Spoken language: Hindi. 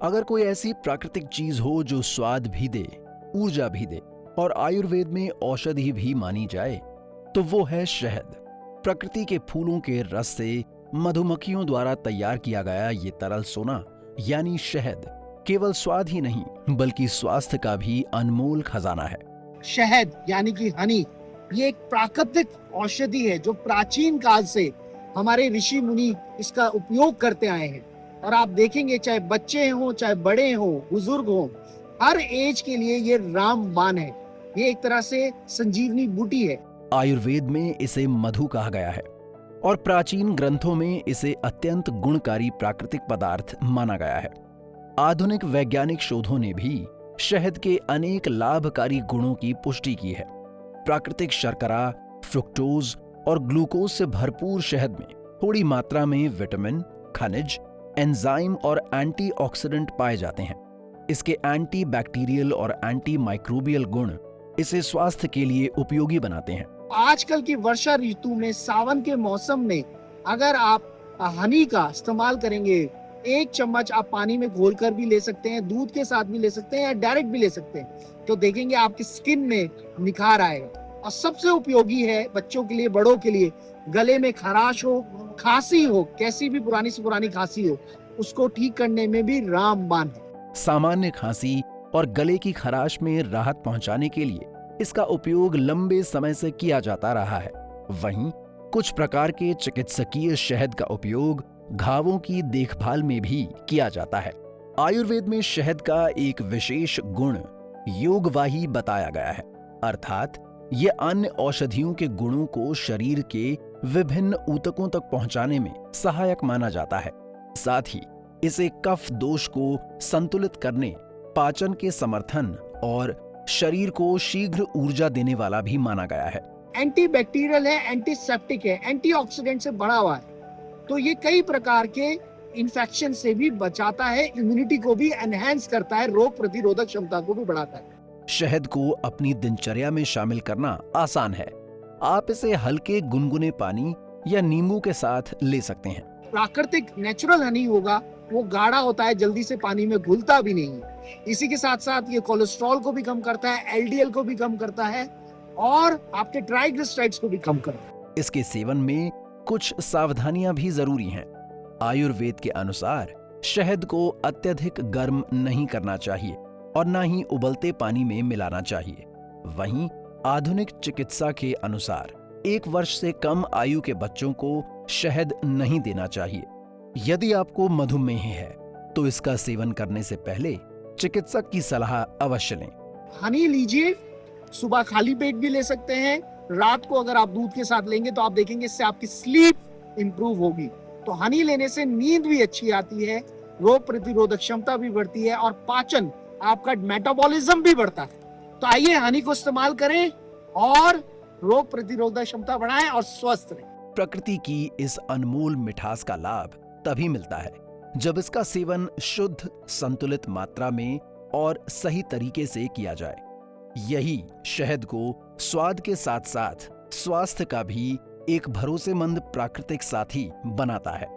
अगर कोई ऐसी प्राकृतिक चीज हो जो स्वाद भी दे, ऊर्जा भी दे और आयुर्वेद में औषधि भी मानी जाए, तो वो है शहद। प्रकृति के फूलों के रस से मधुमक्खियों द्वारा तैयार किया गया ये तरल सोना यानी शहद केवल स्वाद ही नहीं बल्कि स्वास्थ्य का भी अनमोल खजाना है। शहद यानी कि हनी, ये एक प्राकृतिक औषधि है जो प्राचीन काल से हमारे ऋषि मुनि इसका उपयोग करते आए हैं। और आप देखेंगे चाहे बच्चे हों, चाहे बड़े हों, बुजुर्ग हों, हर एज के लिए ये रामबाण है। ये एक तरह से संजीवनी बूटी है। आयुर्वेद में इसे मधु कहा गया है और प्राचीन ग्रंथों में इसे अत्यंत गुणकारी प्राकृतिक पदार्थ माना गया है। आधुनिक वैज्ञानिक शोधों ने भी शहद के अनेक लाभकारी गुणों की पुष्टि की है। प्राकृतिक शर्करा, फ्रुक्टोज और ग्लूकोज से भरपूर शहद में थोड़ी मात्रा में विटामिन, खनिज, एंजाइम और एंटीऑक्सीडेंट पाए जाते हैं। इसके एंटी बैक्टीरियल और एंटी माइक्रोबियल गुण इसे स्वास्थ्य के लिए उपयोगी बनाते हैं। आजकल की वर्षा ऋतु में, सावन के मौसम में अगर आप हनी का इस्तेमाल करेंगे, 1 चम्मच आप पानी में घोलकर भी ले सकते हैं, दूध के साथ भी ले सकते हैं या डायरेक्ट भी ले सकते हैं, तो देखेंगे आपकी स्किन में निखार आएगा। और सबसे उपयोगी है बच्चों के लिए, बड़ों के लिए। गले में खराश हो, खांसी हो, कैसी भी पुरानी से पुरानी खांसी हो, उसको ठीक करने में भी रामबाण है। सामान्य खांसी और गले की खराश में राहत पहुंचाने के लिए इसका उपयोग लंबे समय से किया जाता रहा है। वहीं कुछ प्रकार के चिकित्सकीय शहद का उपयोग घावों की देखभाल में भी किया जाता है। आयुर्वेद में शहद का एक विशेष गुण योगवाही बताया गया है, अर्थात ये अन्य औषधियों के गुणों को शरीर के विभिन्न ऊतकों तक पहुंचाने में सहायक माना जाता है। साथ ही इसे कफ दोष को संतुलित करने, पाचन के समर्थन और शरीर को शीघ्र ऊर्जा देने वाला भी माना गया है। एंटीबैक्टीरियल है, एंटीसेप्टिक है, एंटीऑक्सीडेंट से भरा हुआ है, तो ये कई प्रकार के इन्फेक्शन से भी बचाता है, इम्यूनिटी को भी एनहेंस करता है, रोग प्रतिरोधक क्षमता को भी बढ़ाता है। शहद को अपनी दिनचर्या में शामिल करना आसान है। आप इसे हल्के गुनगुने पानी या नींबू के साथ ले सकते हैं। प्राकृतिक नेचुरल हनी होगा, वो गाढ़ा होता है, जल्दी से पानी में घुलता भी नहीं है। इसी के साथ साथ ये कोलेस्ट्रॉल को भी कम करता है, एलडीएल को भी कम करता है और आपके ट्राइग्लिसराइड्स को भी कम करता है। इसके सेवन में कुछ सावधानियां भी जरूरी हैं। आयुर्वेद के अनुसार शहद को अत्यधिक गर्म नहीं करना चाहिए और न ही उबलते पानी में मिलाना चाहिए। वहीं आधुनिक चिकित्सा के अनुसार 1 वर्ष से कम आयु के बच्चों को शहद नहीं देना चाहिए। यदि आपको मधुमेह है तो इसका सेवन करने से पहले चिकित्सक की सलाह अवश्य लें। हनी लीजिए, सुबह खाली पेट भी ले सकते हैं। रात को अगर आप दूध के साथ लेंगे तो आप देखेंगे इससे आपकी स्लीप इंप्रूव होगी। तो हनी लेने से नींद भी अच्छी आती है, रोग प्रतिरोधक क्षमता भी बढ़ती है और पाचन, आपका मेटाबॉलिज्म भी बढ़ता है। तो आइए हनी को इस्तेमाल करें और रोग प्रतिरोधक क्षमता बढ़ाएं और स्वस्थ रहें। प्रकृति की इस अनमोल मिठास का लाभ तभी मिलता है जब इसका सेवन शुद्ध, संतुलित मात्रा में और सही तरीके से किया जाए। यही शहद को स्वाद के साथ साथ स्वास्थ्य का भी एक भरोसेमंद प्राकृतिक साथी बनाता है।